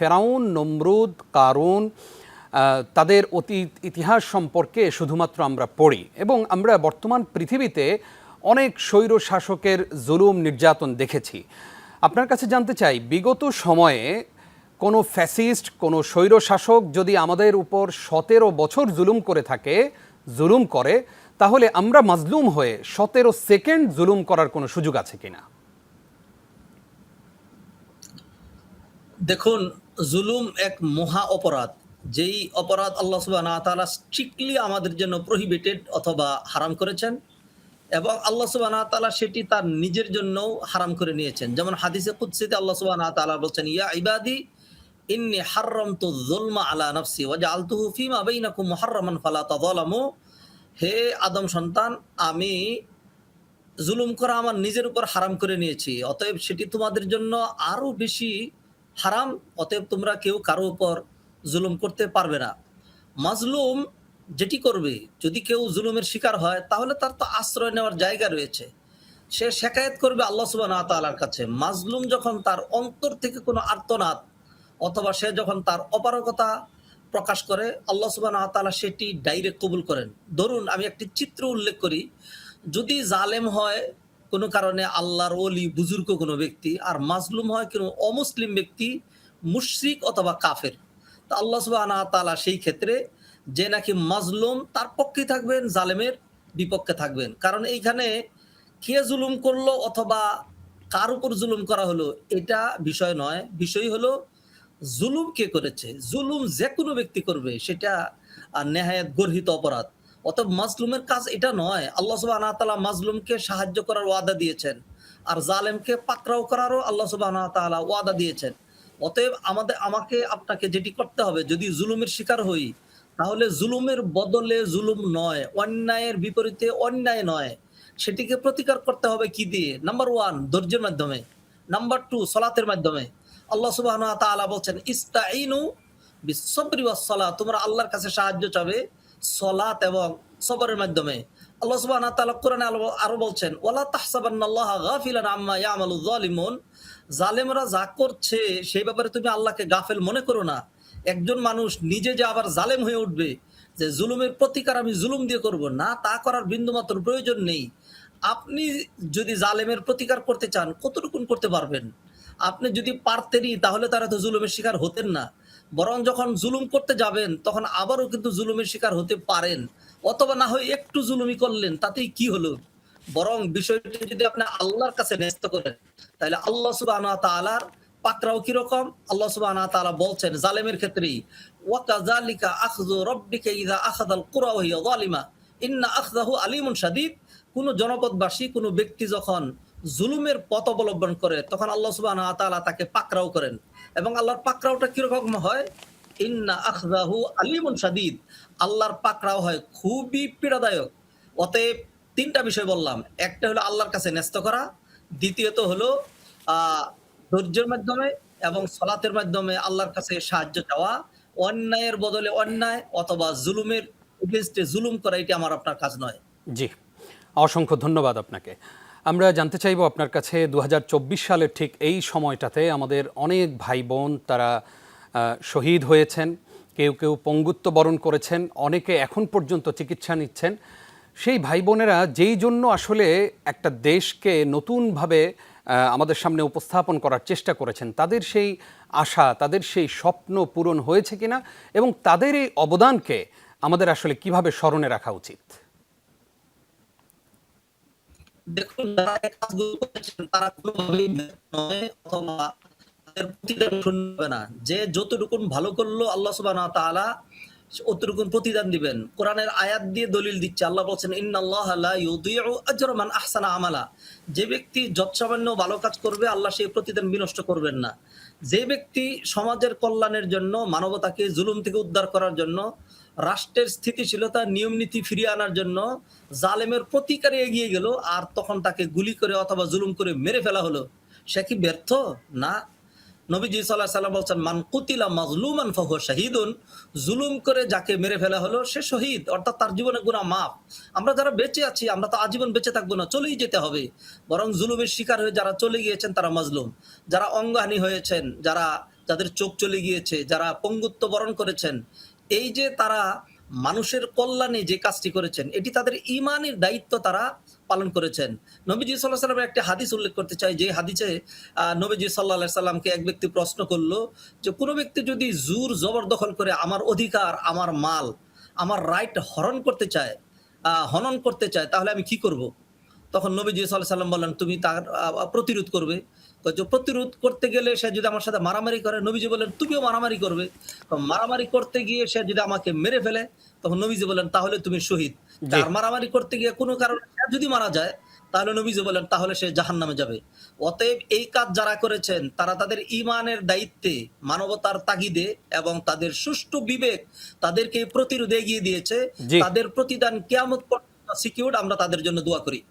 ফেরাউন, নমরুদ, কারুন তাদের অতীত ইতিহাস সম্পর্কে শুধুমাত্র আমরা পড়ি এবং আমরা বর্তমান পৃথিবীতে অনেক স্বৈর শাসকের জুলুম নির্যাতন দেখেছি। আপনার কাছে জানতে চাই, বিগত সময়ে কোনো ফ্যাসিস্ট, কোনো স্বৈর শাসক যদি আমাদের উপর 17 বছর জুলুম করে, তাহলে আমরা মাজলুম হয়ে 17 সেকেন্ড জুলুম করার কোনো সুযোগ আছে কিনা? দেখুন, জুলুম এক মহা অপরাধ। যেই অপরাধ আল্লাহ সুবহানাহু ওয়া তাআলা স্ট্রিক্টলি আমাদের জন্য প্রহিবিটেড অথবা হারাম করেছেন, এবং আল্লাহ সুবহানাহু ওয়া তাআলা সেটি তার নিজের জন্যও হারাম করে নিয়েছেন। যেমন হাদিসে কুদসিতে আল্লাহ সুবহানাহু ওয়া তাআলা বলছেন, ইয়া ইবাদি ইন্নী হাররামতু যুলমা আলা নাফসি ওয়া জাআলতুহু ফীমা বাইনাকুম মুহাররামান ফালা তাযালামু। হে আদম সন্তান, আমি জুলুম করা আমার নিজের উপর হারাম করে নিয়েছি, অতএব সেটি তোমাদের জন্য আরো বেশি হারাম। অতএব তোমরা কেউ কারো উপর জুলুম করতে পারবে না। মাজলুম যেটি করবে, যদি কেউ জুলুমের শিকার হয়, তাহলে তার তো আশ্রয় নেওয়ার জায়গা রয়েছে। সে শিকায়াত করবে আল্লাহ সুবহানাহু ওয়া তাআলার কাছে। মাজলুম যখন তার অন্তর থেকে কোনো আর্তনাদ অথবা সে যখন তার অপারগতা প্রকাশ করে, আল্লাহ সুবহানাহু ওয়া তাআলা সেটি ডাইরেক্ট কবুল করেন। ধরুন, আমি একটি চিত্র উল্লেখ করি। যদি জালেম হয় কোনো কারণে আল্লাহর ওলি বুজুর্গ কোনো ব্যক্তি, আর মাজলুম হয় কোনো অমুসলিম ব্যক্তি, মুশরিক অথবা কাফের, তা আল্লাহ সুবহানাহু ওয়া তাআলা সেই ক্ষেত্রে যে নাকি মাজলুম তার পক্ষে থাকবেন, জালেমের বিপক্ষে থাকবেন। কারণ এইখানে কে জুলুম করলো অথবা কার উপর জুলুম করা হলো এটা বিষয় নয়। বিষয় হলো জুলুম কে করেছে। জুলুম যে কোনো ব্যক্তি করবে, সেটা নেহায়েত গর্হিত অপরাধ। অতএব মাজলুমের কাজ এটা নয়। আল্লাহ সুবহানাহু ওয়া তাআলা মাজলুমকে সাহায্য করার ওয়াদা দিয়েছেন, আর জালেমকে পাকড়াও করারও আল্লাহ সুবহানাহু ওয়া তাআলা ওয়াদা দিয়েছেন। অতএব আমাকে আপনাকে যেটি করতে হবে, যদি জুলুমের শিকার হই, তাহলে জুলুমের বদলে জুলুম নয়, অন্যায়ের বিপরীতে অন্যায় নয়, সেটিকে প্রতিকার করতে হবে কি দিয়ে? নাম্বার 1 ধৈর্যের মাধ্যমে, নাম্বার 2 সালাতের মাধ্যমে। আল্লাহ সুবহানাহু ওয়া তাআলা বলছেন, ইস্তাঈনু বিস-সাবরি ওয়াস-সালাহ, তোমরা আল্লাহর কাছে সাহায্য চাবে সালাত এবং সবরের মাধ্যমে। আল্লাহ সুবহানাহু ওয়া তাআলা কোরআনে আরো বলছেন, ওয়ালা তাহসাবান্নাল্লাহা গাফিলান আম্মা ইয়ামালুয যালিমুন, জালেমরা যা করছে সেই ব্যাপারে তুমি আল্লাহকে গাফেল মনে করো না। একজন মানুষ নিজে যে আবার জালেম হয়ে উঠবে, যে জুলুমের প্রতিকার আমি জুলুম দিয়ে করব না, তা করার বিন্দুমাত্র প্রয়োজন নেই। আপনি যদি জালেমের প্রতিকার করতে চান, কতটুকুন করতে পারবেন? আপনি যদি পারতেনই, তাহলে তারা তো জুলুমের শিকার হতেন না। বরং যখন জুলুম করতে যাবেন, তখন আবারও কিন্তু জুলুমের শিকার হতে পারেন, অথবা না হয় একটু জুলুমি করলেন, তাতেই কি হলো? বরং বিষয়টি যদি আপনি আল্লাহর কাছে ন্যস্ত করেন, তাহলে আল্লাহ সুবহানাহু ওয়া তাআলার পাকড়াও কিরকম? আল্লাহ সুবহানাহু ওয়া তাআলা বলছেন জালেমের ক্ষেত্রেই, ওয়া কাযালিকা আখযু রাব্বিকা ইযা আখাযাল কুরা ওয়া হিয়া যালিমা ইন্না আখযাহু আলীমুন শাদীদ। কোন জনপদবাসী, কোন ব্যক্তি যখন জুলুমের পথ অবলম্বন করে, তখন আল্লাহ সুবহানাহু ওয়া তাআলা তাকে পাকড়াও করেন। এবং আল্লাহর পাকড়াওটা কিরকম হয়? ইন্না আখযাহু আলীমুন শাদীদ, আল্লাহর পাকড়াও হয় খুবই পীড়াদায়ক। অতএব তিনটা বিষয় বললাম। একটা হলো আল্লাহর কাছে ন্যস্ত করা, দ্বিতীয়ত হলো ধৈর্যের মাধ্যমে এবং সালাতের মাধ্যমে আল্লাহর কাছে সাহায্য চাওয়া। অন্যায়ের বদলে অন্যায় অথবা জুলুমের এগেইনস্টে জুলুম করা, এটি আমার আপনার কাজ নয়। জি, অসংখ্য ধন্যবাদ আপনাকে। আমরা জানতে চাইব আপনার কাছে, 2024 সালের ঠিক এই সময়টাতে আমাদের অনেক ভাই বোন তারা শহীদ হয়েছেন, কেউ কেউ পঙ্গুত্ব বরণ করেছেন, অনেকে এখন পর্যন্ত চিকিৎসা নিচ্ছেন। সেই ভাই বোনেরা যেই জন্য আসলে একটা দেশকে নতুনভাবে আমাদের সামনে উপস্থাপন করার চেষ্টা করেছেন, তাদের সেই আশা, তাদের সেই স্বপ্ন পূরণ হয়েছে কিনা, এবং তাদের এই অবদানকে আমাদের আসলে কিভাবে স্মরণে রাখা উচিত? দেখুন, যারা এই কাজগুলো করেছেন তারা কোনোভাবেই নয়, অথবা তাদের প্রতিদান শুনবে না। যে যতটুকুন ভালো করলো আল্লাহ সুবহানাহু ওয়া তাআলা অতটুকুন প্রতিদান দিবেন। কোরআনের আয়াত দিয়ে দলিল দিচ্ছে। আল্লাহ বলছেন, ইন্নাল্লাহা লা ইউযিউ আজরা মান আহসানা আমালা। যে ব্যক্তি যৎসামান্য ভালো কাজ করবে, আল্লাহ সেই প্রতিদান বিনষ্ট করবেন না। যে ব্যক্তি সমাজের কল্যাণের জন্য, মানবতাকে জুলুম থেকে উদ্ধার করার জন্য, রাষ্ট্রের স্থিতিশীলতা নিয়ম নীতি ফিরিয়ে আনার জন্য জালেমের প্রতিকারে এগিয়ে গেল, আর তখন তাকে গুলি করে অথবা জুলুম করে মেরে ফেলা হলো, সে কি ব্যর্থ? না। নবীজি সাল্লাল্লাহু আলাইহি ওয়াসাল্লাম বলছেন, মান কুতিলা মাজলুমান ফাহুয়া শাহীদুন, জুলুম করে যাকে মেরে ফেলা হলো সে শহীদ, অর্থাৎ তার জীবনে গুনাহ মাফ। আমরা যারা বেঁচে আছি, আমরা তো আজীবন বেঁচে থাকবো না, চলেই যেতে হবে। বরং জুলুমের শিকার হয়ে যারা চলে গিয়েছেন তারা মাজলুম। যারা অঙ্গহানি হয়েছেন, যারা যাদের চোখ চলে গিয়েছে, যারা পঙ্গুত্ব বরণ করেছেন, এই যে তারা মানুষের কল্যাণে যে কাজটি করেছেন, এটি তাদের ঈমানের দায়িত্ব তারা পালন করেছেন। নবীজি সাল্লাল্লাহু আলাইহি ওয়াসাল্লামের একটি হাদিস উল্লেখ করতে চাই, যে হাদিসে নবীজি সাল্লাল্লাহু আলাইহি সাল্লামকে এক ব্যক্তি প্রশ্ন করল যে, "কোন ব্যক্তি যদি জোর জবরদখল করে আমার অধিকার, আমার মাল, আমার রাইট হনন করতে চায়, তাহলে আমি কি করব?" তখন নবীজি সাল্লাল্লাহু আলাইহি সাল্লাম বললেন, "তুমি তার প্রতিরোধ করবে।" তো যে প্রতিরোধ করতে গেলে সে যদি আমার সাথে মারামারি করে, নবীজি বললেন, "তুমিও মারামারি করবে।" তো মারামারি করতে গিয়ে সে যদি আমাকে মেরে ফেলে, তখন নবীজি বললেন, "তাহলে তুমি শহীদ।" জি। আর মারামারি করতে গিয়ে কোনো কারণে সে যদি মারা যায়, তাহলে নবীজি বললেন, "তাহলে সে জাহান্নামে যাবে।" অতএব এই কাজ যারা করেছেন, তারা তাদের ঈমানের দায়িত্বে, মানবতার তাগিদে এবং তাদের সুষ্ঠু বিবেক তাদেরকে এই প্রতিরোধে এগিয়ে দিয়েছে। জি। তাদের প্রতিদান কিয়ামত পর্যন্ত সিকিউরড। আমরা তাদের জন্য দোয়া করি।